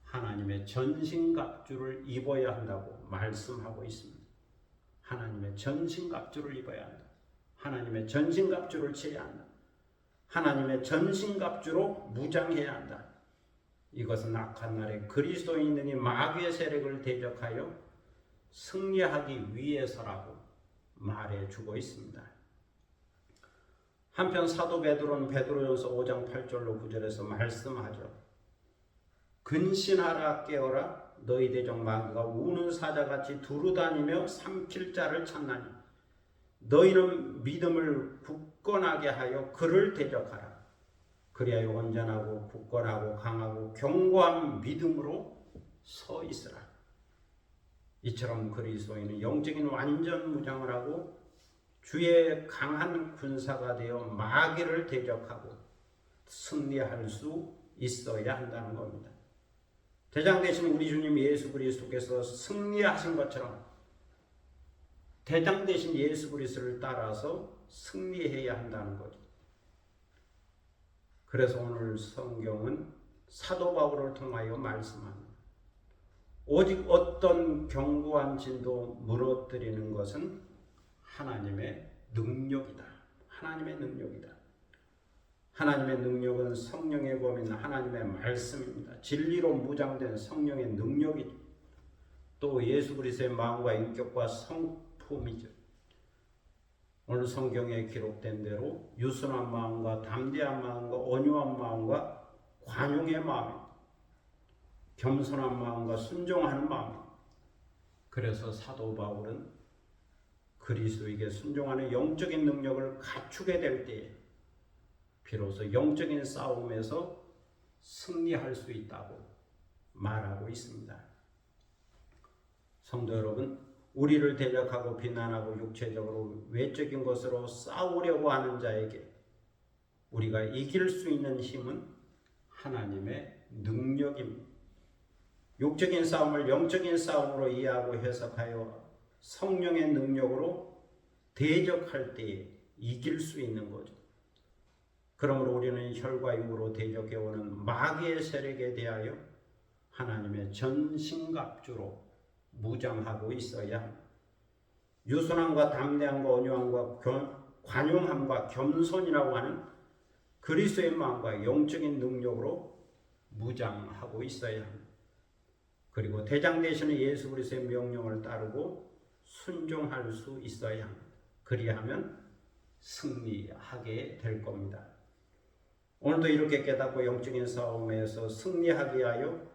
하나님의 전신갑주를 입어야 한다고 말씀하고 있습니다. 하나님의 전신갑주를 입어야 한다. 하나님의 전신갑주를 취해야 한다. 하나님의 전신갑주로 무장해야 한다. 이것은 악한 날에 그리스도인들이 마귀의 세력을 대적하여 승리하기 위해서라고 말해주고 있습니다. 한편 사도 베드로는 베드로전서 5장 8절로 9절에서 말씀하죠. 근신하라 깨어라 너희 대적 마귀가 우는 사자같이 두루다니며 삼킬 자를 찾나니 너희는 믿음을 굳건하게 하여 그를 대적하라. 그리하여 온전하고 굳건하고 강하고 견고한 믿음으로 서 있으라. 이처럼 그리스도인은 영적인 완전 무장을 하고 주의 강한 군사가 되어 마귀를 대적하고 승리할 수 있어야 한다는 겁니다. 대장 되신 우리 주님 예수 그리스도께서 승리하신 것처럼 대장 되신 예수 그리스도를 따라서 승리해야 한다는 거죠. 그래서 오늘 성경은 사도 바울을 통하여 말씀합니다. 오직 어떤 견고한 진도 무너뜨리는 것은 하나님의 능력이다. 하나님의 능력이다. 하나님의 능력은 성령의 검인 하나님의 말씀입니다. 진리로 무장된 성령의 능력이죠. 또 예수 그리스도의 마음과 인격과 성품이죠. 오늘 성경에 기록된 대로 유순한 마음과 담대한 마음과 온유한 마음과 관용의 마음, 겸손한 마음과 순종하는 마음. 그래서 사도 바울은 그리스도에게 순종하는 영적인 능력을 갖추게 될 때에 비로소 영적인 싸움에서 승리할 수 있다고 말하고 있습니다. 성도 여러분, 우리를 대적하고 비난하고 육체적으로 외적인 것으로 싸우려고 하는 자에게 우리가 이길 수 있는 힘은 하나님의 능력입니다. 육적인 싸움을 영적인 싸움으로 이해하고 해석하여 성령의 능력으로 대적할 때에 이길 수 있는 거죠. 그러므로 우리는 혈과 육으로 대적해오는 마귀의 세력에 대하여 하나님의 전신갑주로 무장하고 있어야 합니다. 유순함과 담대함과 온유함과 관용함과 겸손이라고 하는 그리스도의 마음과 영적인 능력으로 무장하고 있어야 합니다. 그리고 대장 되시는 예수 그리스도의 명령을 따르고 순종할 수 있어야 합니다. 그리하면 승리하게 될 겁니다. 오늘도 이렇게 깨닫고 영적인 싸움에서 승리하게 하여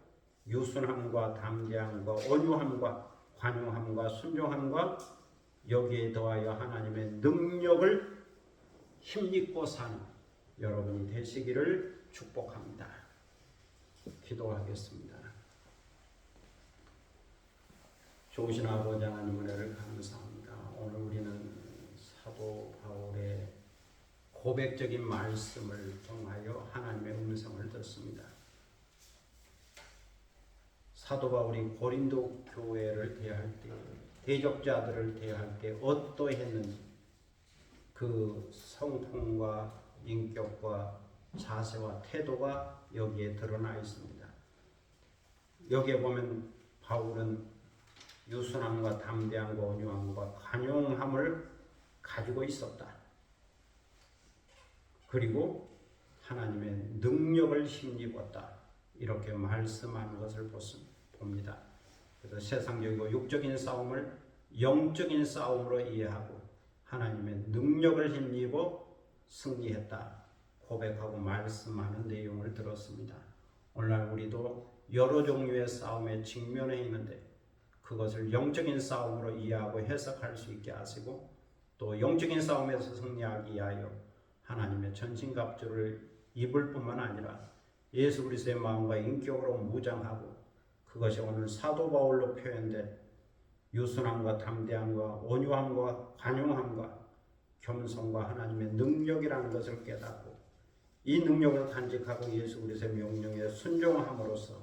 유순함과 담대함과 온유함과 관용함과 순종함과 여기에 더하여 하나님의 능력을 힘입고 사는 여러분이 되시기를 축복합니다. 기도하겠습니다. 좋으신 아버지 하나님 은혜를 감사합니다. 오늘 우리는 사도 바울의 고백적인 말씀을 통하여 하나님의 음성을 듣습니다. 사도 바울이 고린도 교회를 대할 때, 대적자들을 대할 때 어떠했는지 그 성품과 인격과 자세와 태도가 여기에 드러나 있습니다. 여기에 보면 바울은 유순함과 담대함과 온유함과 관용함을 가지고 있었다. 그리고 하나님의 능력을 힘입었다. 이렇게 말씀하는 것을 봅니다. 그래서 세상적이고 육적인 싸움을 영적인 싸움으로 이해하고 하나님의 능력을 힘입어 승리했다. 고백하고 말씀하는 내용을 들었습니다. 오늘날 우리도 여러 종류의 싸움에 직면해 있는데 그것을 영적인 싸움으로 이해하고 해석할 수 있게 하시고 또 영적인 싸움에서 승리하기 위하여 하나님의 전신갑주를 입을 뿐만 아니라 예수 그리스도의 마음과 인격으로 무장하고 그것이 오늘 사도 바울로 표현된 유순함과 담대함과 온유함과 관용함과 겸손과 하나님의 능력이라는 것을 깨닫고 이 능력을 간직하고 예수 그리스도의 명령에 순종함으로써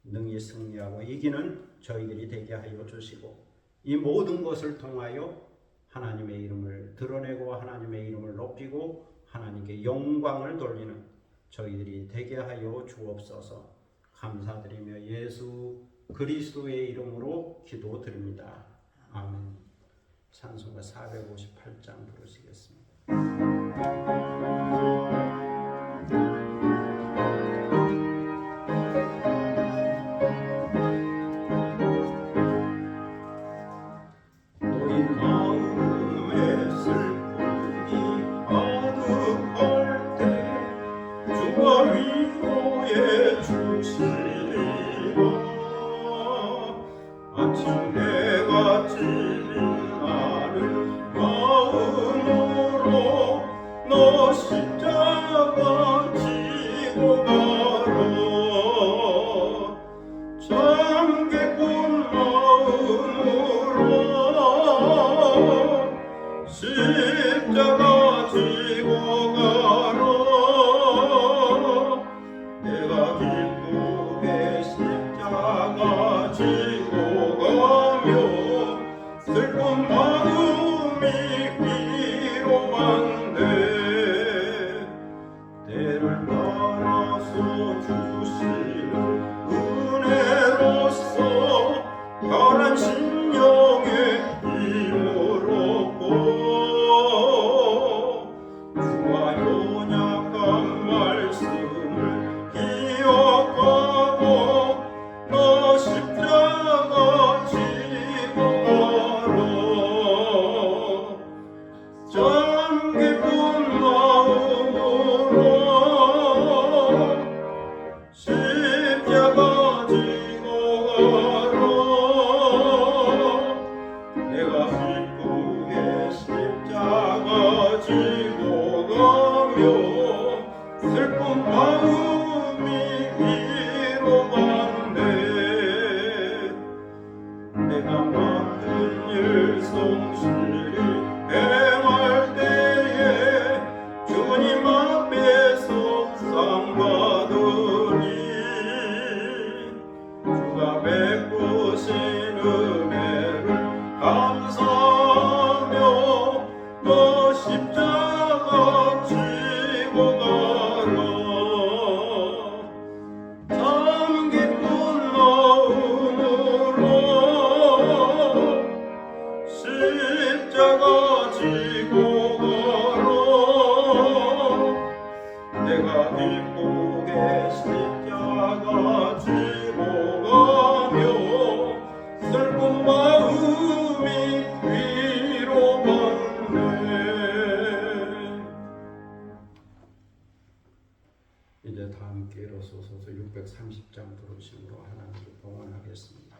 능히 승리하고 이기는 저희들이 되게 하여 주시고 이 모든 것을 통하여 하나님의 이름을 드러내고 하나님의 이름을 높이고 하나님께 영광을 돌리는 저희들이 되게 하여 주옵소서. 감사드리며 예수 그리스도의 이름으로 기도드립니다. 아멘. 찬송가 458장 부르시겠습니다. 슬픈 마음이 성실히 행할 때에 주님 앞에서 상 받으리. 주가 베푸신 은혜를 감사하며 또 십자가 지고 가라. 참 기쁜 마음으로 십자가 지고 가라. 내가 기쁘게 십자가 지고 가며 슬픈 마음이 위로받네. 이제 다 함께 일어서서 630장 부르심으로 하나님을 봉헌하겠습니다.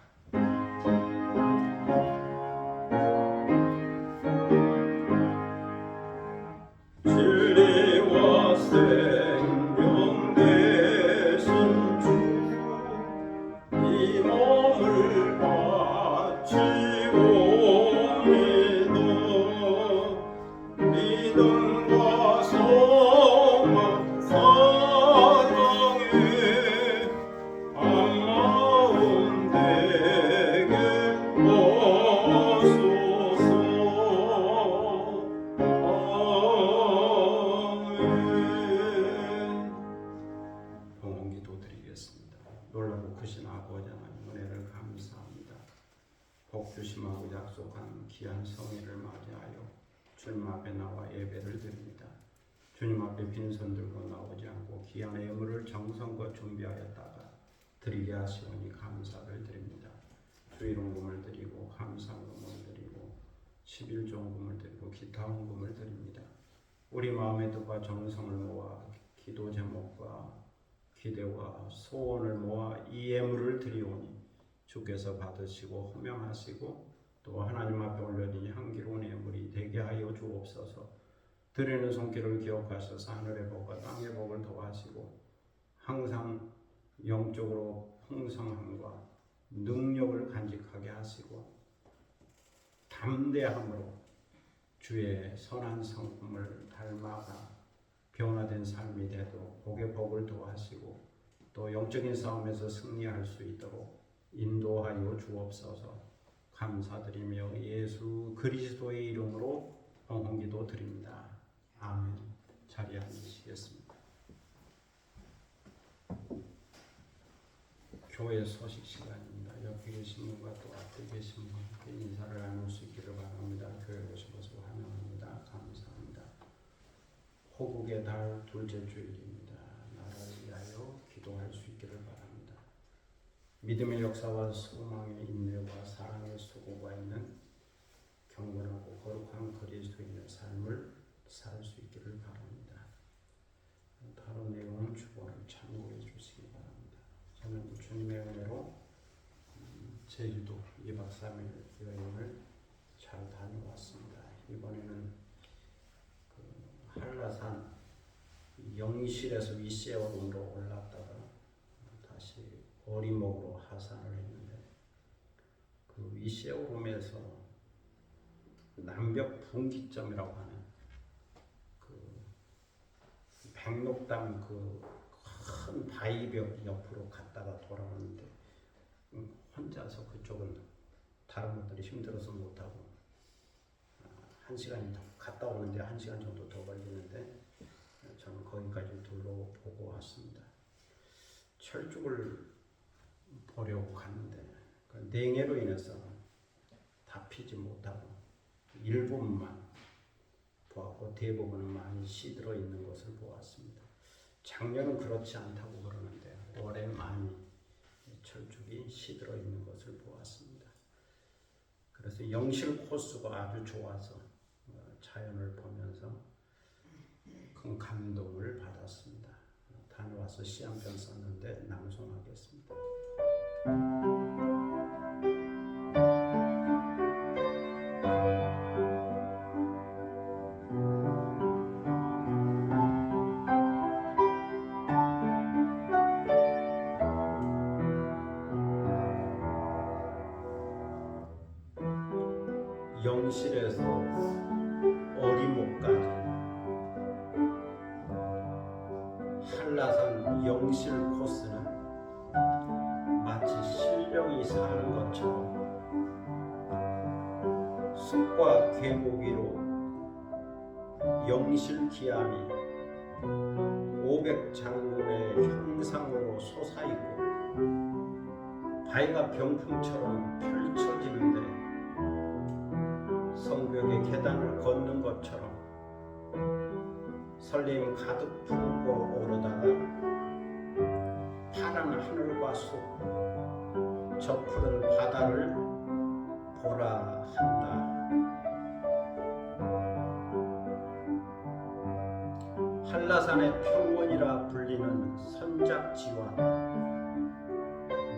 진리와 생명 되신 주, 이 몸을 바치고 믿어. 믿음과 소망 사랑에 한마음 되게 하소서. 봉헌기도 드리겠습니다. 놀라고 크신 아버지 하나님 은혜를 감사합니다. 복 주심하고 약속한 귀한 성회를 맞이하여 주님 앞에 나와 예배를 드립니다. 주님 앞에 빈손 들고 나오지 않고 귀한 예물을 정성껏 준비하였다가 드리게 하시오니 감사를 드립니다. 주일원금을 드리고 감사금을 드리고 11조금을 드리고 기타 헌금을 드립니다. 우리 마음의 뜻과 정성을 모아 기도 제목과 기대와 소원을 모아 이 예물을 드리오니 주께서 받으시고 호명하시고 또 하나님 앞에 올려진 향기로운 예물이 되게 하여 주옵소서. 드리는 손길을 기억하셔서 하늘의 복과 땅의 복을 더하시고 항상 영적으로 풍성함과 능력을 간직하게 하시고 담대함으로 주의 선한 성품을 닮아가 변화된 삶이 되도록 복의 복을 더하시고 또 영적인 싸움에서 승리할 수 있도록 인도하여 주옵소서. 감사드리며 예수 그리스도의 이름으로 봉헌기도 드립니다. 아멘. 자리에 앉으시겠습니다. 교회 소식 시간입니다. 옆에 계신 분과 또 앞에 계신 분께 인사를 나눌 수 있기를 바랍니다. 교회 오셔서 환영합니다. 감사합니다. 호국의 달 둘째 주일입니다. 나라를 위하여 기도할 수 있기를 바랍니다. 믿음의 역사와 소망의 인내와 사랑의 수고가 있는 경건하고 거룩한 그리스도인의 삶을 살 수 있기를 바랍니다. 다른 내용은 주보를 참고해 주시기 바랍니다. 저는 주님의 은혜로 제주도 2박 3일 여행을 잘 다녀왔습니다. 이번에는 한라산 영실에서 위세오름으로 올랐다가 다시 어리목으로 하산을 했는데 그 위세오름에서 남벽 분기점이라고 하는 그 백록담 그 큰 바위벽 옆으로 갔다가 돌아오는데 혼자서 그쪽은 다른 분들이 힘들어서 못하고 1시간이 더 갔다 오는데 1시간 정도 더 걸리는데 저는 거기까지 둘러보고 왔습니다. 철쭉을 보려고 갔는데 그 냉해로 인해서 다 피지 못하고 일부분만 보았고 대부분은 많이 시들어 있는 것을 보았습니다. 작년은 그렇지 않다고 그러는데 올해 많이 철쭉이 시들어 있는 것을 보았습니다. 그래서 영실 코스가 아주 좋아서 자연을 보면서 큰 감동을 받았습니다. 다녀와서 시 한 편 썼는데 낭송하겠습니다. 영실에서 어리목까지 한라산 영실 코스는 마치 신령이 사는 것처럼 숲과 계곡 위로 영실 기암이 500장군의 형상으로 솟아있고 바위가 병풍처럼 펼쳐지는데 성벽의 계단을 걷는 것처럼 설렘이 가득 품고 오르다가 파란 하늘과 숲, 저 푸른 바다를 보라 한다. 한라산의 평원이라 불리는 선작지와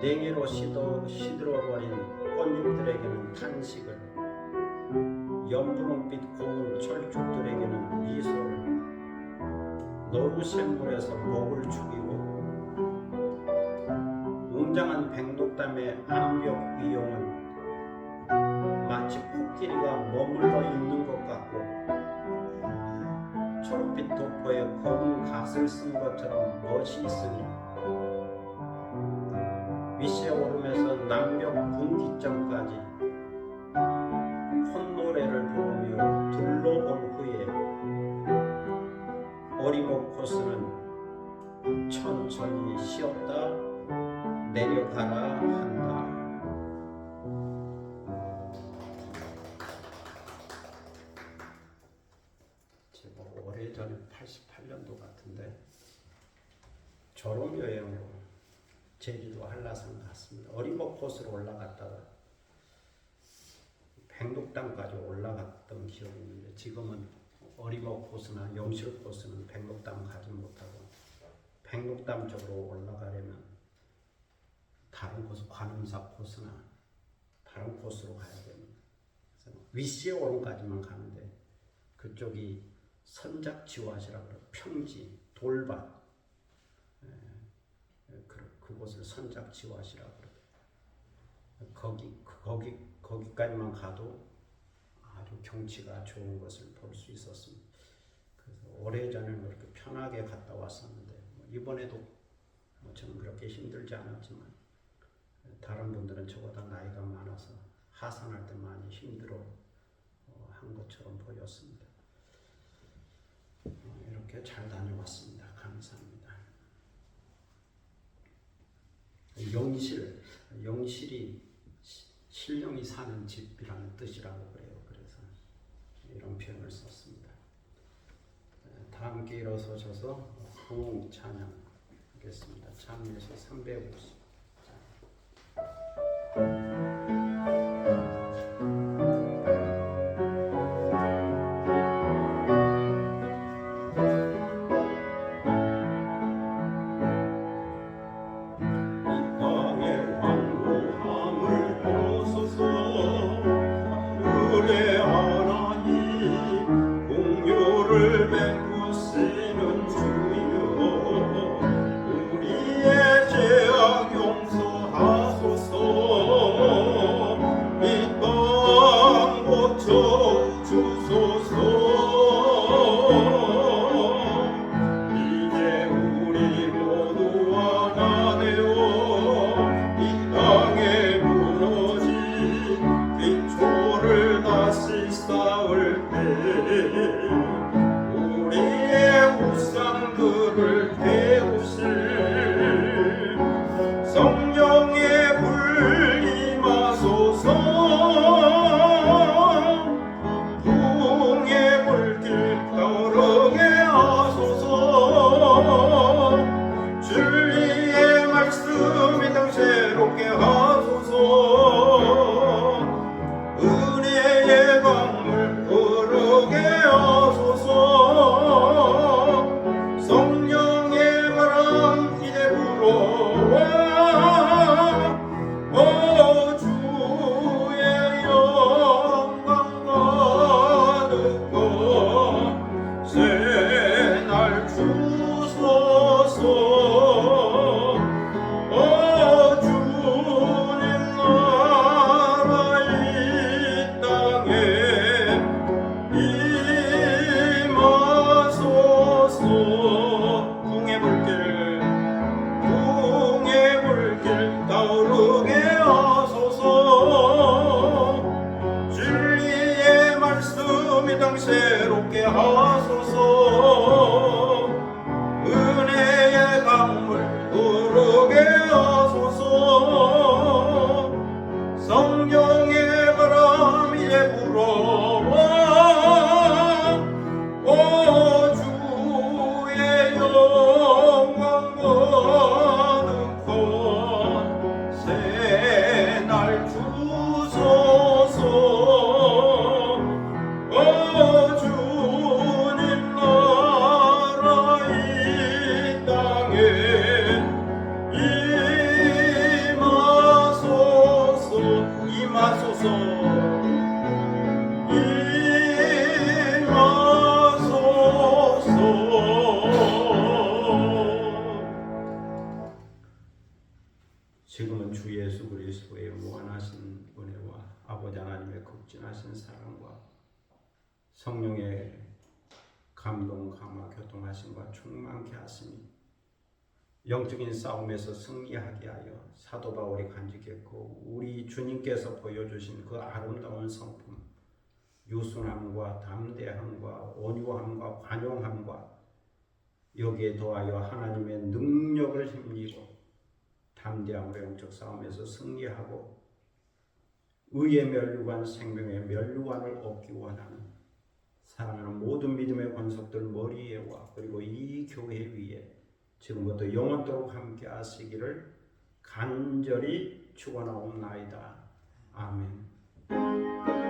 냉이로 시들어버린 꽃잎들에게는 탄식을, 연분홍빛 고운 철쭉들에게는 미소를, 노루샘물에서 목을 죽이고 웅장한 백록담의 암벽 위용은 마치 코끼리가 머물러 있는 것 같고 초록빛 도포에 검은 갓을 쓴 것처럼 멋이 있으니 위시에 오르면서 남벽 분기점까지 콧노래를 부르며 둘러본 후에 어리목 코스는 천천히 쉬었다 내려가라 한다. 제법 오래전에 88년도 같은데 졸업여행으로 제주도 한라산 갔습니다. 어리목 코스로 올라갔다가 백록담까지 올라갔던 기억이 있는데 지금은 어리목 코스나 영실 코스는 백록담 가지 못하고 백록담 쪽으로 올라가려면 다른 코스, 관음사 코스나 다른 코스로 가야 됩니다. 그래서 위시에 오름까지만 가는데 그쪽이 선작지와시라고 그래요. 평지, 돌밭, 그곳을 선작지와시라고 그래요. 거기까지만 가도 아주 경치가 좋은 것을 볼 수 있었습니다. 그래서 오래전에는 그렇게 편하게 갔다 왔었는데 이번에도 저는 그렇게 힘들지 않았지만 다른 분들은 저보다 나이가 많아서 하산할 때 많이 힘들어 한 것처럼 보였습니다. 이렇게 잘 다녀왔습니다. 감사합니다. 영실이 신령이 사는 집이라는 뜻이라고 그래요. 그래서 이런 표현을 썼습니다. 다 함께 일어서셔서 호응 찬양하겠습니다. 찬미에서 350. 주님 나라 이 땅에 하소서. 은혜의 강물 흐르게 하소서. 성령의 바람 이제 불어와 오 주의 영광 거듭 새날 주소서. 오 주님 나라 이 땅에 임하소서. 임하소서. 지금은 주 예수 그리스도의 무한하신 은혜와 아버지 하나님의 극진하신 사랑과 성령의 감동, 감화, 교통하심과 충만케 하시니 영적인 싸움에서 승리하게 하여 사도 바울이 간직했고 우리 주님께서 보여주신 그 아름다운 성품, 유순함과 담대함과 온유함과 관용함과 여기에 더하여 하나님의 능력을 힘입고 담대함으로 영적 싸움에서 승리하고 의의 면류관, 생명의 면류관을 얻기 원하는 사랑하는 모든 믿음의 권속들 머리에와 그리고 이 교회 위에 지금부터 영원토록 함께 하시기를 간절히 축원하옵나이다. 아멘.